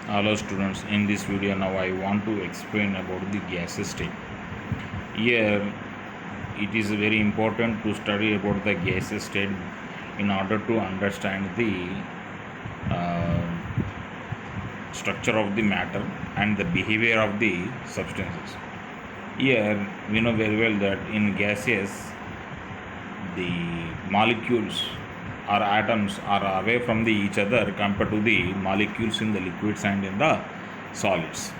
Hello students, in this video now I want to explain about the gas state. Here it is very important to study about the gas state in order to understand the uh, structure of the matter and the behavior of the substances. Here we know very well that in gases the molecules or atoms are away from the each other compared to the molecules in the liquids and in the solids.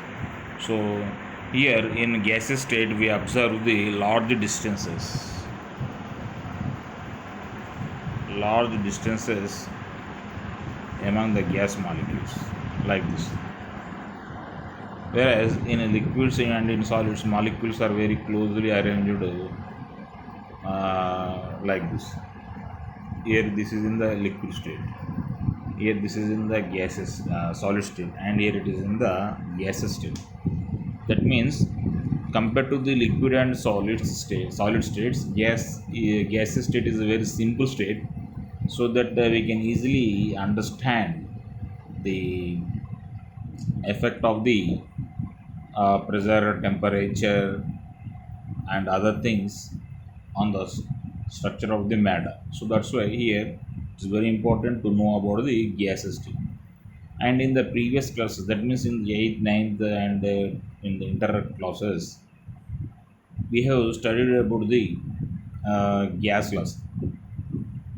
So here in gaseous state we observe the large distances among the gas molecules like this. Whereas in liquids and in solids molecules are very closely arranged like this. Here this is in the liquid state, here this is in the gases solid state, and here it is in the gaseous state. That means compared to the liquid and solid states, gaseous state is a very simple state, so that we can easily understand the effect of the pressure, temperature, and other things on the structure of the matter. So that's why here it's very important to know about the gaseous state. And in the previous classes, that means in the 8th, ninth, and in the inter classes, we have studied about the gas laws.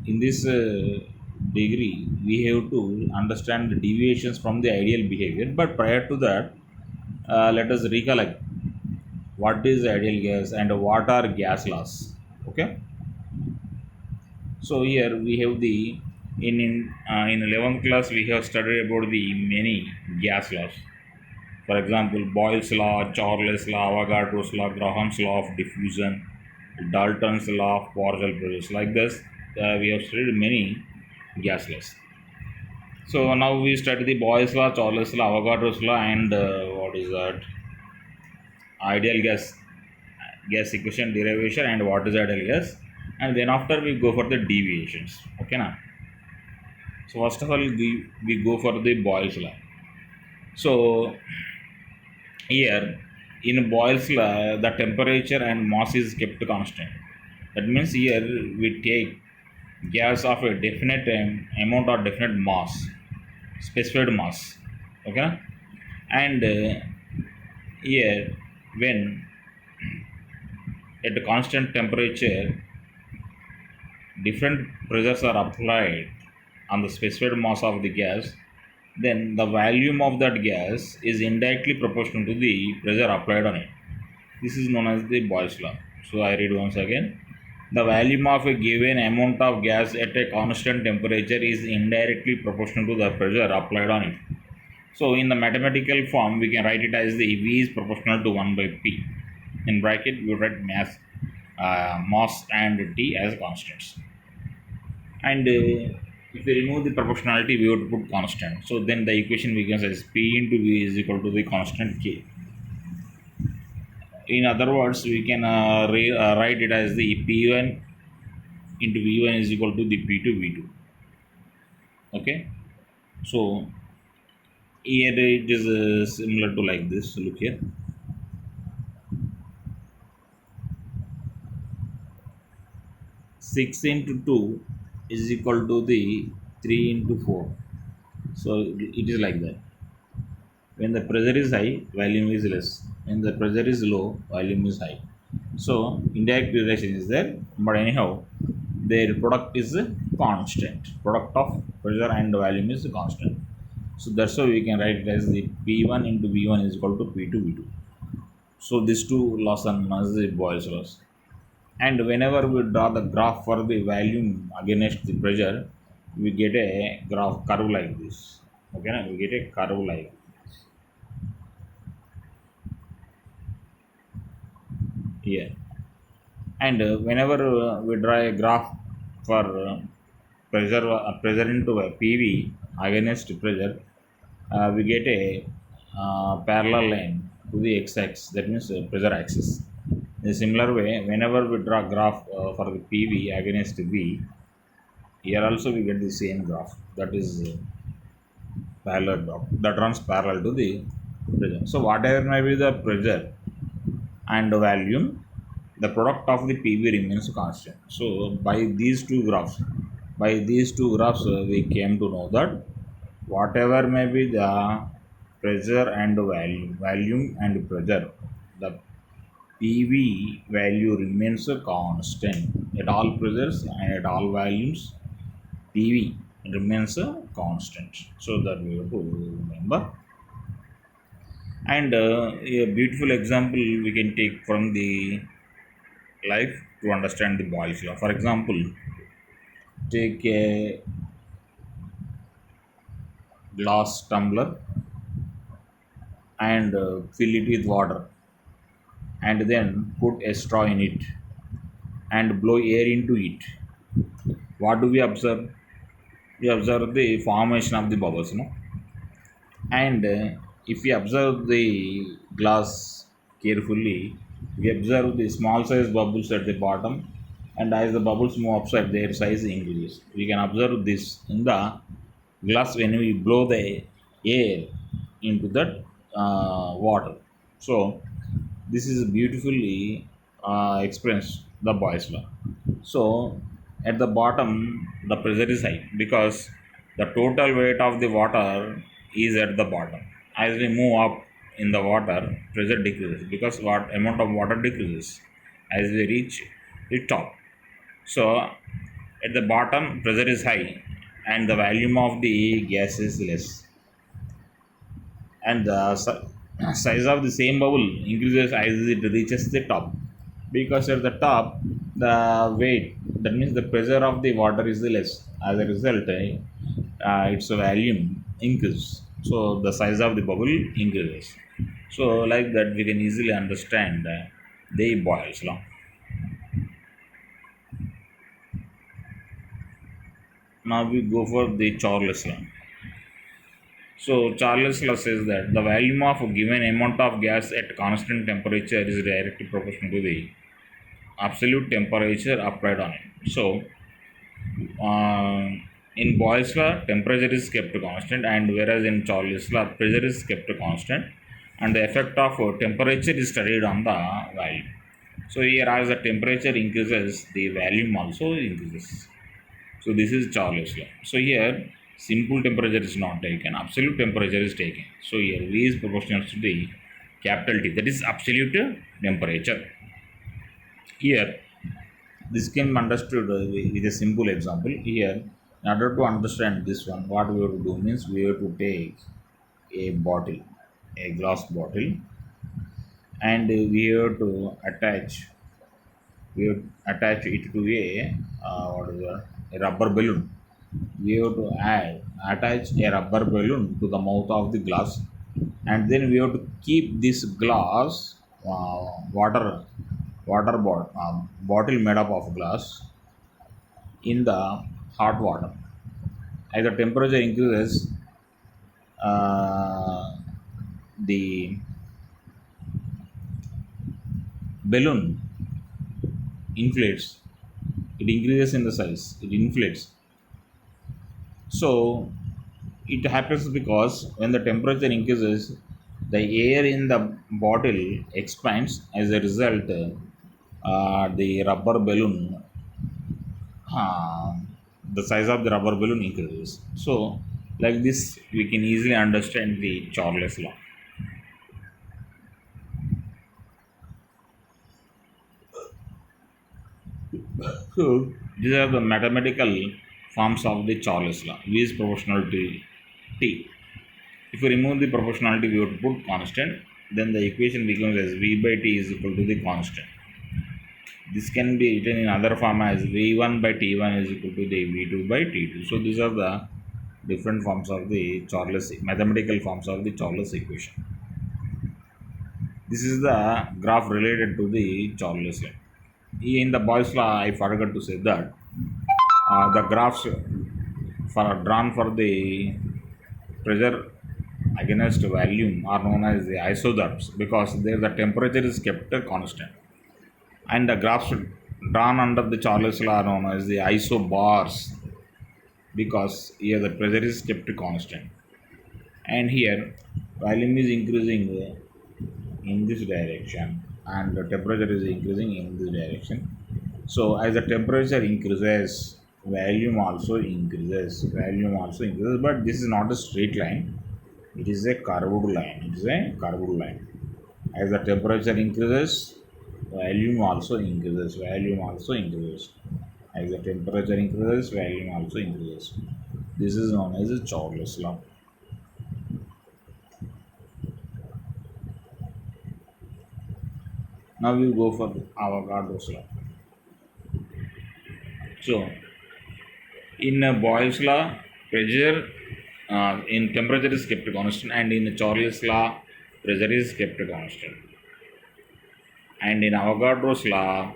In this degree, we have to understand the deviations from the ideal behavior. But prior to that, let us recollect what is ideal gas and what are gas laws. Okay. So here we have the in 11th class we have studied about the many gas laws. For example, Boyle's law, Charles' law, Avogadro's law, Graham's law of diffusion, Dalton's law of partial pressures. Like this, we have studied many gas laws. So now we study the Boyle's law, Charles' law, Avogadro's law, and what is that? Ideal gas equation derivation, and what is ideal gas. And then after we go for the deviations. Okay, now. So first of all, we go for the Boyle's law. So here in Boyle's law, the temperature and mass is kept constant. That means here we take gas of a definite amount or definite mass, specified mass. Okay, and here when at a constant temperature, different pressures are applied on the specified mass of the gas, then the volume of that gas is indirectly proportional to the pressure applied on it. This is known as the Boyle's law. So I read once again. The volume of a given amount of gas at a constant temperature is indirectly proportional to the pressure applied on it. So in the mathematical form, we can write it as the V is proportional to 1 by P. In bracket, we write mass and T as constants. And if we remove the proportionality, we would put constant. So then the equation becomes as P into V is equal to the constant K. In other words, we can write it as the P1 into V1 is equal to the P2 V2. Okay. So here it is similar to like this. Look here. 6 into 2 is equal to the 3 into 4. So it is like that. When the pressure is high, volume is less. When the pressure is low, volume is high. So indirect relation is there, but anyhow, their product is constant. Product of pressure and volume is constant. So that's why we can write it as the P1 into V1 is equal to P2 V2. So these two laws are known as the Boyle's laws. And whenever we draw the graph for the volume against the pressure, we get a graph curve like this. Okay, now we get a curve like here. And whenever we draw a graph for pressure into a PV against pressure, we get a parallel line to the x-axis, that means pressure axis. In a similar way, whenever we draw graph for the PV against V, here also we get the same graph, that is parallel dot that runs parallel to the pressure. So whatever may be the pressure and volume, the product of the PV remains constant. So by these two graphs, we came to know that whatever may be the pressure and volume and pressure, the PV value remains a constant at all pressures and at all volumes. PV remains a constant. So that we have to remember. And a beautiful example we can take from the life to understand the Boyle's law. For example, take a glass tumbler and fill it with water, and then put a straw in it and blow air into it. What do we observe? We observe the formation of the bubbles, no? And if we observe the glass carefully, we observe the small size bubbles at the bottom, and as the bubbles move upside, their size increases. We can observe this in the glass when we blow the air into that water. So this is beautifully expressed the Boyle's law. So at the bottom, the pressure is high because the total weight of the water is at the bottom. As we move up in the water, pressure decreases because what amount of water decreases as we reach the top. So at the bottom, pressure is high and the volume of the gas is less, and the size of the same bubble increases as it reaches the top, because at the top the weight, that means the pressure of the water is less. As a result, its volume increases, so the size of the bubble increases. So like that we can easily understand the Boyle's law. Now we go for the Charles law. So Charles' law says that the volume of a given amount of gas at constant temperature is directly proportional to the absolute temperature applied on it. So uh, in Boyle's law, temperature is kept constant, and whereas in Charles' law, pressure is kept constant, and the effect of temperature is studied on the volume. So here, as the temperature increases, the volume also increases. So this is Charles' law. So here simple temperature is not taken, absolute temperature is taken. So here V is proportional to the capital T, that is absolute temperature. Here this can be understood with a simple example. Here, in order to understand this one, what we have to do means we have to take a bottle, a glass bottle, and we have to attach it to a what is that, a rubber balloon. We have to attach a rubber balloon to the mouth of the glass, and then we have to keep this glass bottle made up of glass in the hot water. As the temperature increases, uh, the balloon inflates. It increases in the size, it inflates. So it happens because when the temperature increases, the air in the bottle expands. As a result, the rubber balloon, uh, the size of the rubber balloon increases. So like this we can easily understand the Charles law. So these are the mathematical forms of the Charles law. V is proportional to T. If we remove the proportionality, we have to put constant, then the equation becomes as V by T is equal to the constant. This can be written in other form as V1 by T1 is equal to the V2 by T2. So these are the different forms of the Charles, mathematical forms of the Charles equation. This is the graph related to the Charles law. In the Boyle's law, I forgot to say that the graphs drawn for the pressure against volume are known as the isotherms, because there the temperature is kept constant, and the graphs drawn under the Charles law are known as the isobars, because here the pressure is kept constant. and here volume is increasing in this direction and the temperature is increasing in this direction. So as the temperature increases, volume also increases, but this is not a straight line, it is a curved line, as the temperature increases, volume also increases, as the temperature increases, volume also increases. This is known as a Charles law. Now we go for Avogadro's law. So in Boyle's law, pressure in temperature is kept constant, and in Charles law, pressure is kept constant. And in Avogadro's law,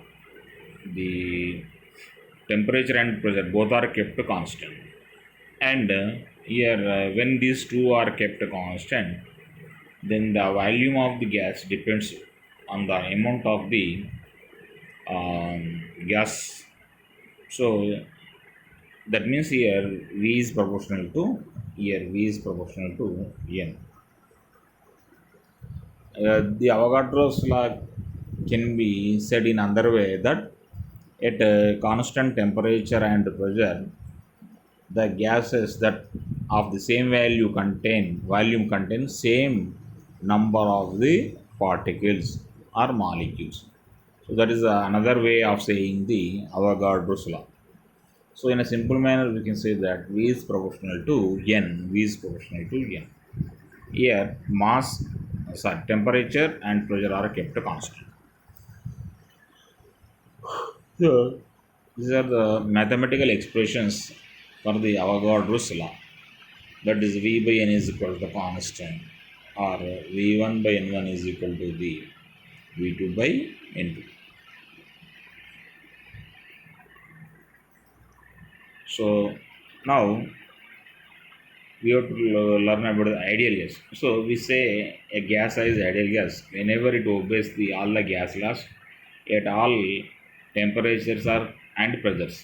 the temperature and pressure both are kept constant. And here, when these two are kept constant, then the volume of the gas depends on the amount of the gas. So that means here V is proportional to N. The Avogadro's law can be said in another way that at a constant temperature and pressure, the gases that of the same volume contain same number of the particles or molecules. So that is another way of saying the Avogadro's law. So in a simple manner, we can say that V is proportional to N. Here, temperature and pressure are kept constant. So these are the mathematical expressions for the Avogadro's law. That is V by N is equal to constant, or V1 by N1 is equal to the V2 by N2. So now we have to learn about the ideal gas. So we say a gas is ideal gas whenever it obeys all the gas laws at all temperatures and pressures.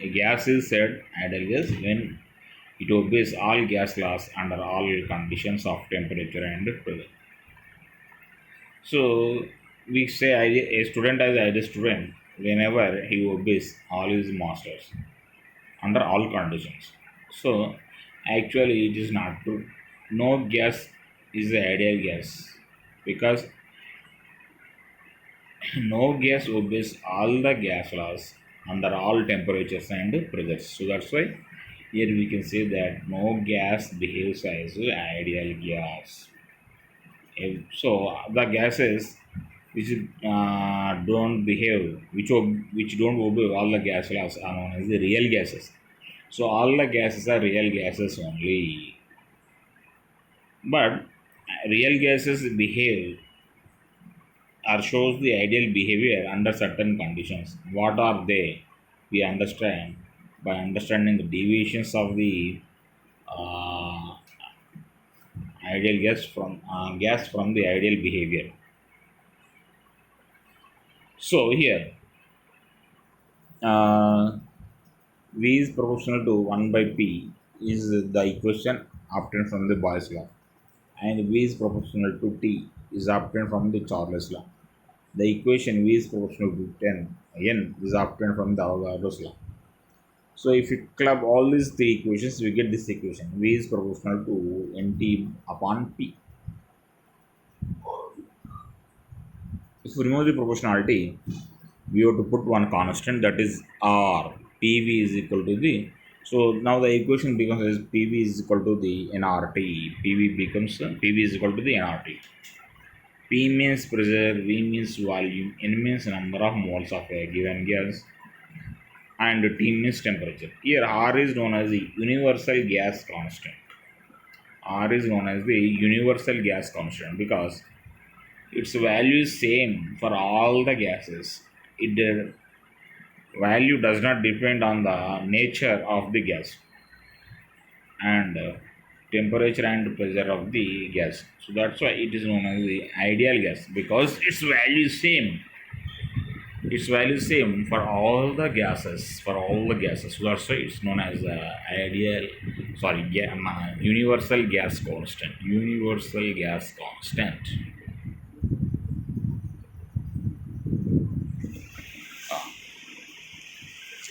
A gas is said ideal gas when it obeys all gas laws under all conditions of temperature and pressure. So we say a student as ideal student whenever he obeys all his masters under all conditions. So actually it is not true. No gas is the ideal gas because no gas obeys all the gas laws under all temperatures and pressures. So that's why here we can say that no gas behaves as an ideal gas. So the gases which don't behave, which don't obey all the gas laws are known as the real gases. So all the gases are real gases only. But real gases behave or shows the ideal behavior under certain conditions. What are they? We understand by understanding the deviations of the uh, ideal gas from the ideal behavior. So here uh, V is proportional to 1 by P is the equation obtained from the Boyle's law, and V is proportional to T is obtained from the Charles law. The equation V is proportional to N is obtained from the Avogadro's law. So if you club all these three equations, we get this equation V is proportional to Nt upon P. If we remove the proportionality, we have to put one constant, that is R. PV is equal to the, so now the equation becomes as PV is equal to the nRT. PV is equal to the nRT. P means pressure, V means volume, N means number of moles of a given gas, and T means temperature. Here R is known as the universal gas constant. R is known as the universal gas constant because its value is same for all the gases. It value does not depend on the nature of the gas and temperature and pressure of the gas. So that's why it is known as the ideal gas because its value is same. Its value is same for all the gases. So that's why it's known as ideal. sorry, universal gas constant. Universal gas constant.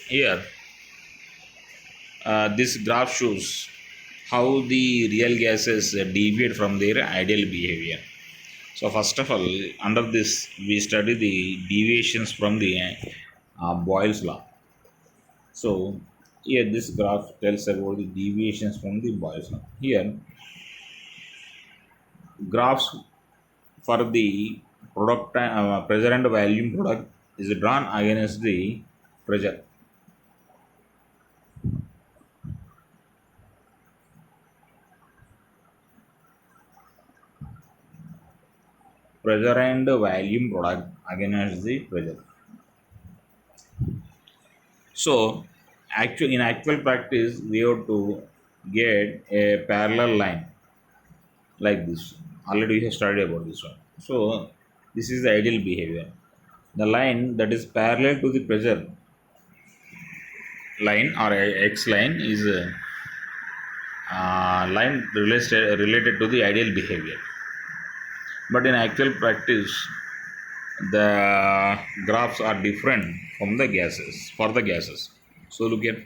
Here, this graph shows how the real gases deviate from their ideal behavior. So first of all, under this we study the deviations from the Boyle's law. So here this graph tells about the deviations from the Boyle's law. Here graphs for the pressure and volume product is drawn against the pressure. Pressure and volume product against the pressure. So actually in actual practice we have to get a parallel line like this. Already we have studied about this one. So this is the ideal behavior. The line that is parallel to the pressure line or a x line is a line related to the ideal behavior. But in actual practice, the graphs are different from the gases for the gases. So look at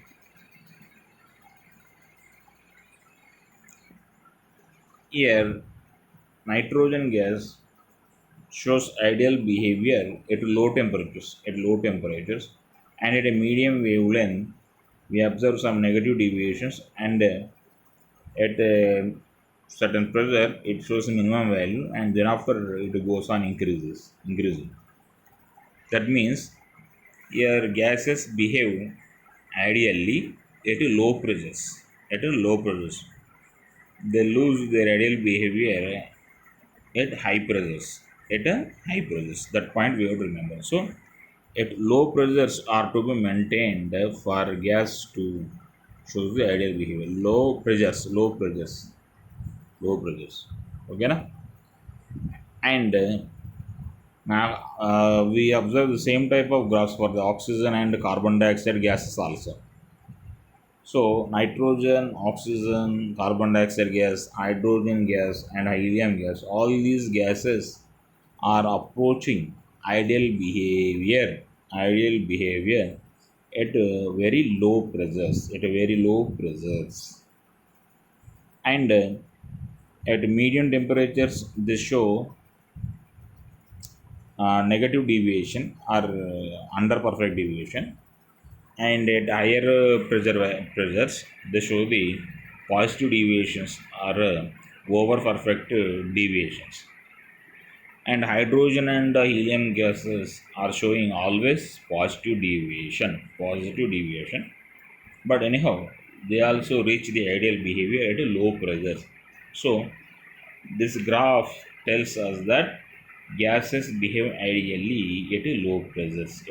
here, nitrogen gas shows ideal behavior at low temperatures, and at a medium wavelength we observe some negative deviations, and at a certain pressure it shows a minimum value, and then after it goes on increasing. That means here gases behave ideally at a low pressures. They lose their ideal behavior at high pressures. That point we have to remember. So at low pressures are to be maintained for gas to show the ideal behavior. Low pressures. Okay na? And now we observe the same type of graphs for the oxygen and carbon dioxide gases also. So nitrogen, oxygen, carbon dioxide gas, hydrogen gas, and helium gas, all these gases are approaching ideal behavior at very low pressures, and at medium temperatures they show negative deviation or under perfect deviation, and at higher pressures they show the positive deviations or over perfect deviations. And hydrogen and helium gases are showing always positive deviation, but anyhow they also reach the ideal behavior at a low pressure. So this graph tells us that gases behave ideally at a low pressures.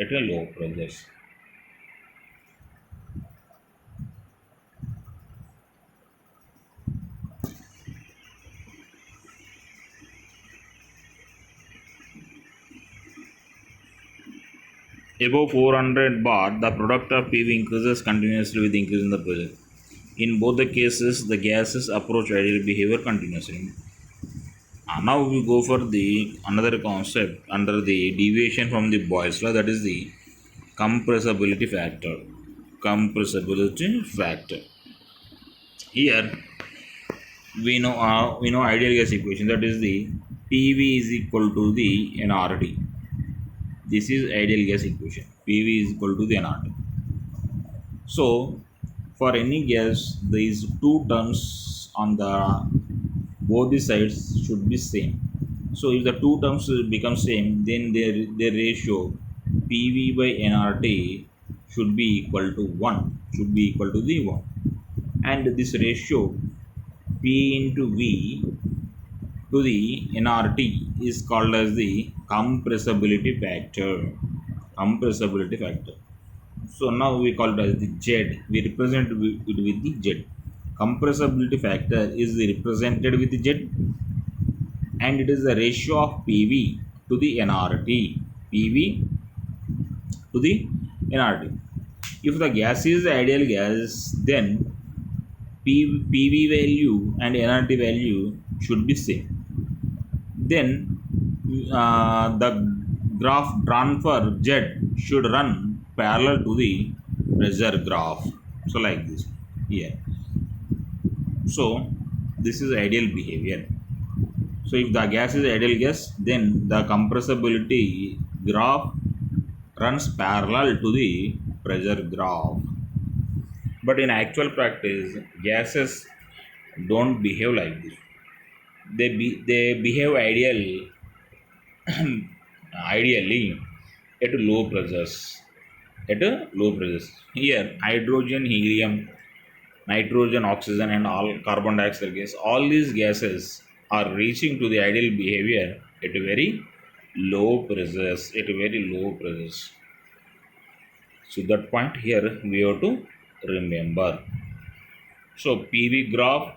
Above 400 bar, the product of PV increases continuously with increase in the pressure. In both the cases, the gases approach ideal behavior continuously. Now we go for the another concept under the deviation from the Boyle's law, that is the compressibility factor. Compressibility factor. Here we know ideal gas equation, that is the PV is equal to the nRT. This is ideal gas equation. PV is equal to the nRT. So for any gas, these two terms on the both the sides should be same. So if the two terms become same, then their ratio PV by nRT should be equal to 1. Should be equal to the 1. And this ratio P into V to the nRT is called as the compressibility factor. So now we call it as the Z. We represent it with the Z. Compressibility factor is represented with Z, and it is the ratio of PV to the nRT. PV to the nRT. If the gas is the ideal gas, then PV value and NRT value should be same. Then the graph drawn for Z should run parallel to the pressure graph. So like this here. So this is ideal behavior. So if the gas is ideal gas, then the compressibility graph runs parallel to the pressure graph. But in actual practice, gases don't behave like this. They behave ideally at low pressures. At a low pressures. Here, hydrogen, helium, nitrogen, oxygen, and all carbon dioxide gas, all these gases are reaching to the ideal behavior at a very low pressures. At a very low pressures. So that point here we have to remember. So PV graph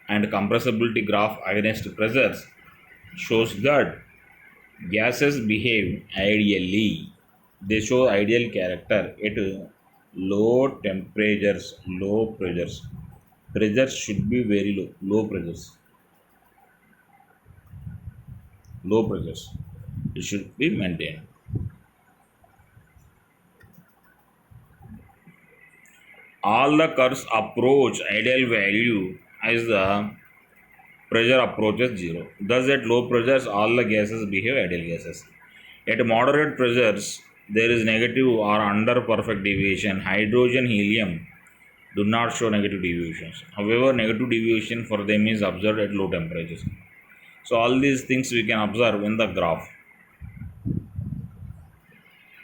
and compressibility graph against pressures shows that gases behave ideally. They show ideal character at low temperatures, low pressures. Pressures should be very low, low pressures, low pressures. It should be maintained. All the curves approach ideal value as the pressure approaches zero. Thus, at low pressures, all the gases behave ideal gases. At moderate pressures, there is negative or under perfect deviation. Hydrogen, helium do not show negative deviations. However, negative deviation for them is observed at low temperatures. So, all these things we can observe in the graph.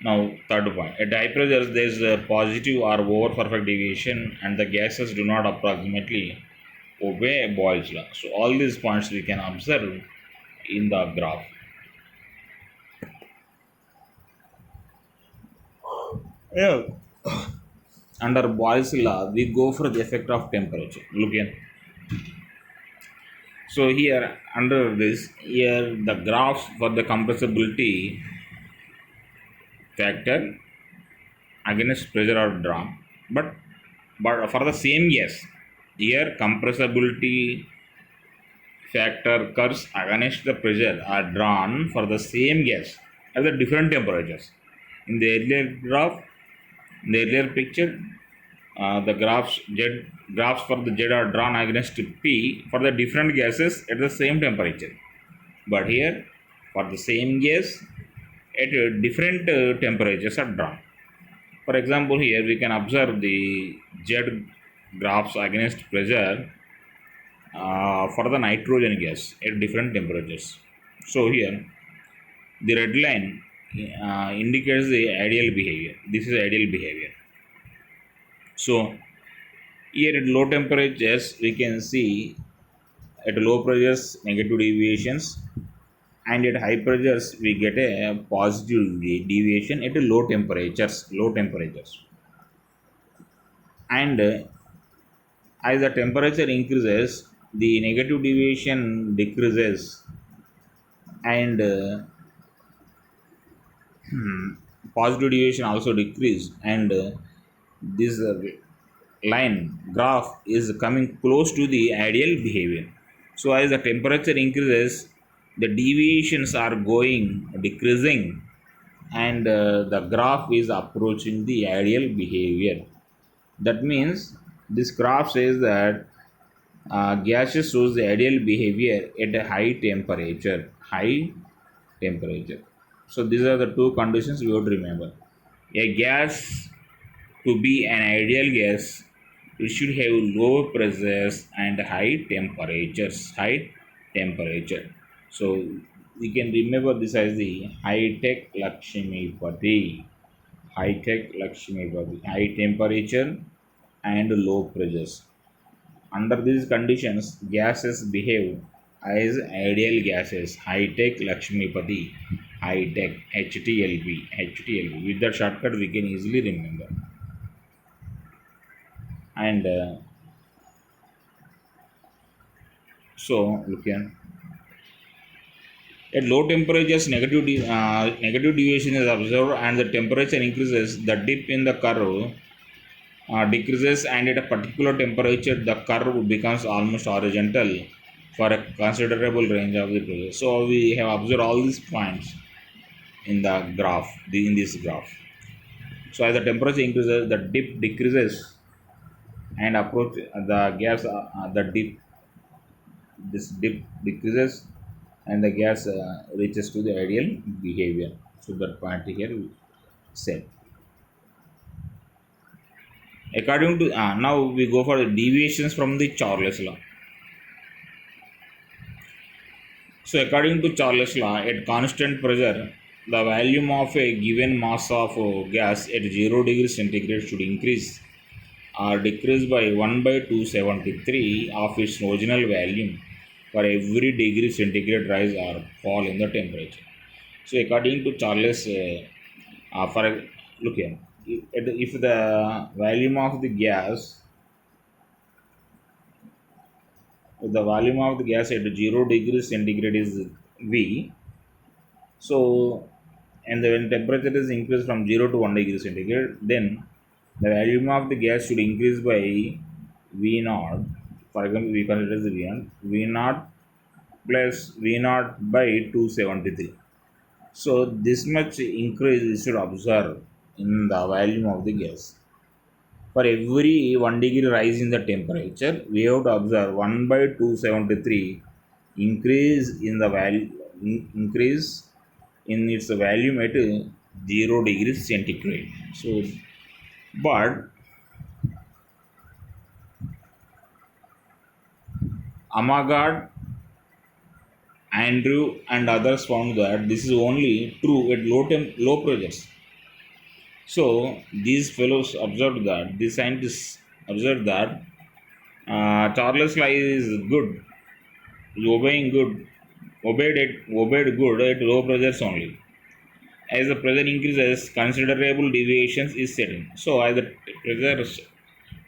Now, third point. At high pressures, there is a positive or over perfect deviation, and the gases do not approximately obey Boyle's law. So, all these points we can observe in the graph. Yeah. Under Boyle's law, we go for the effect of temperature. Look here. So here under this, here the graphs for the compressibility factor against pressure are drawn. But for the same gas, here compressibility factor curves against the pressure are drawn for the same gas at the different temperatures. In the earlier graph, in the earlier picture, the graphs for the Z are drawn against P for the different gases at the same temperature. But here, for the same gas, at different temperatures are drawn. For example, here we can observe the Z graphs against pressure for the nitrogen gas at different temperatures. So here, the red line indicates the ideal behavior. This is ideal behavior. So here at low temperatures, we can see at low pressures negative deviations, and at high pressures we get a positive deviation at low temperatures. Low temperatures, and as the temperature increases, the negative deviation decreases, and positive deviation also decrease, and this line graph is coming close to the ideal behavior. So as the temperature increases, the deviations are going decreasing, and the graph is approaching the ideal behavior. That means this graph says that gases shows the ideal behavior at a high temperature. High temperature. So these are the two conditions we have to remember. A gas, to be an ideal gas, it should have low pressures and high temperatures. High temperature. So we can remember this as the high-tech Lakshmipati. High-tech Lakshmipati. High temperature and low pressures. Under these conditions, gases behave as ideal gases. High-tech Lakshmipati. High-tech HTLV. HTLV. With that shortcut, we can easily remember. And so look here. At low temperatures, negative deviation is observed, and the temperature increases. The dip in the curve decreases and at a particular temperature the curve becomes almost horizontal for a considerable range of the pressure. So we have observed all these points in the graph, in this graph. So as the temperature increases, the dip decreases and approach the gas, the dip, this dip decreases and the gas reaches to the ideal behavior. So that point here we said. According to now we go for the deviations from the Charles law. So according to Charles law, at constant pressure, the volume of a given mass of gas at 0 degrees centigrade should increase or decrease by 1 by 273 of its original volume for every degree centigrade rise or fall in the temperature. So according to Charles, for look here, if the volume of the gas, if the volume of the gas at 0 degrees centigrade is V, so and when temperature is increased from 0 to 1 degree centigrade, then the volume of the gas should increase by V naught. For example, we consider as V naught, V naught plus V naught by 273. So this much increase we should observe in the volume of the gas. For every 1 degree rise in the temperature, we have to observe 1 by 273 increase in the value, increase in its volume at 0 degrees centigrade. So, but Amagard, Andrew, and others found that this is only true at low pressures. So these fellows observed that these scientists observed that Charles Lie is good, is obeying good, obeyed good at low pressures only. As the pressure increases, considerable deviations is set in. So as the pressures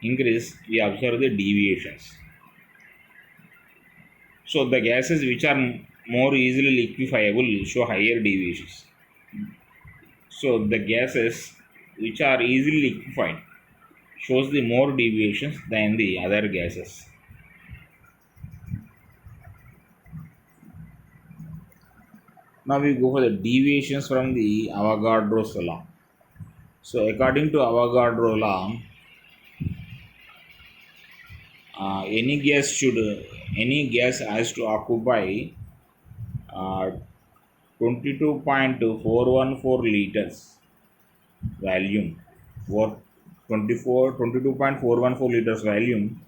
increase, we observe the deviations. So the gases which are more easily liquefiable show higher deviations. So the gases which are easily liquefied shows the more deviations than the other gases. Now we go for the deviations from the Avogadro's law. So according to Avogadro law, any gas has to occupy uh, 22.414 liters volume for 22.414 liters volume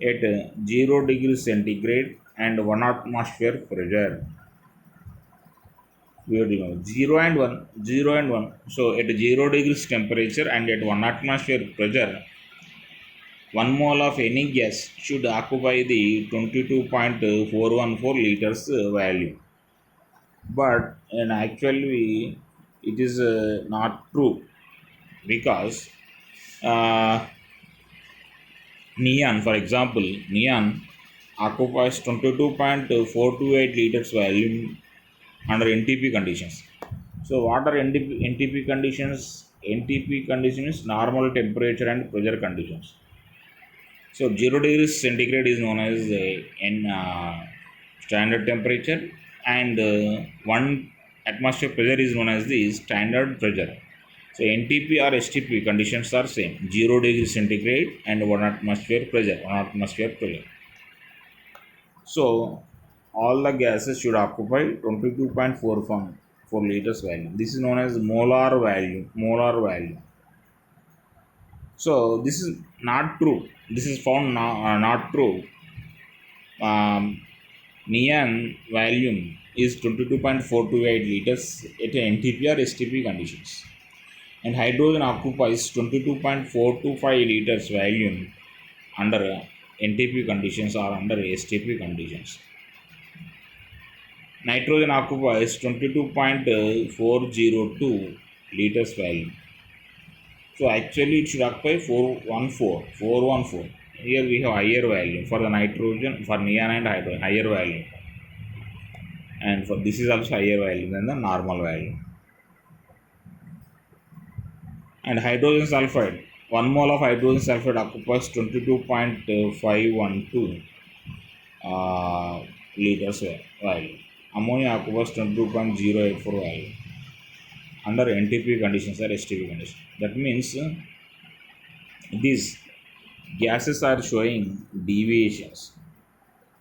at 0 degrees centigrade and 1 atmosphere pressure. We have to know 0 and 1, 0 and 1. So at 0 degrees temperature and at 1 atmosphere pressure, 1 mole of any gas should occupy the 22.414 liters value. But in actually, it is not true because uh, neon, for example, neon occupies 22.428 liters volume under NTP conditions. So what are NTP conditions? NTP conditions normal temperature and pressure conditions. So 0 degrees centigrade is known as standard temperature and 1 atmosphere pressure is known as the standard pressure. So NTP or STP conditions are same, 0 degrees centigrade and 1 atmosphere pressure, 1 atmosphere pressure. So all the gases should occupy 22.4 liters value. This is known as molar value, molar value. So this is not true. This is found not true. Um, Neon volume is 22.428 liters at NTP or STP conditions, and hydrogen occupies 22.425 liters volume under NTP conditions or under STP conditions. Nitrogen occupies 22.402 liters volume. So actually it should occupy 414. Here we have higher value for the nitrogen, for neon and hydrogen, higher value. And for this is also higher value than the normal value. And hydrogen sulfide, 1 mole of hydrogen sulfide occupies 22.512 liters while ammonia occupies 22.084 while under NTP conditions or STP conditions. That means these gases are showing deviations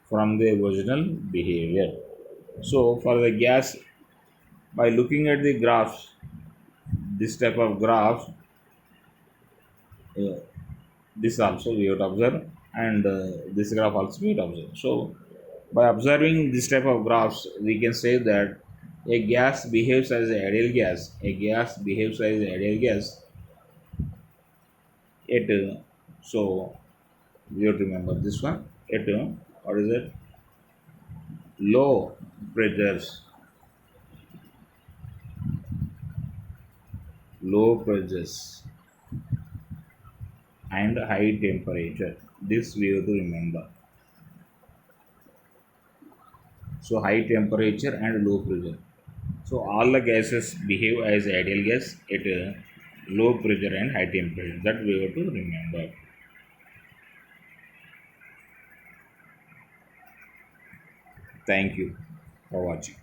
from the original behavior. So for the gas, by looking at the graphs, this type of graph, uh, this also we have to observe, and this graph also we have to observe. So by observing this type of graphs, we can say that a gas behaves as an ideal gas. A gas behaves as an ideal gas. It so we have to remember this one. It what is it? Low pressures, low pressures, and high temperature. This we have to remember. So high temperature and low pressure. So all the gases behave as ideal gas at low pressure and high temperature. That we have to remember. Thank you for watching.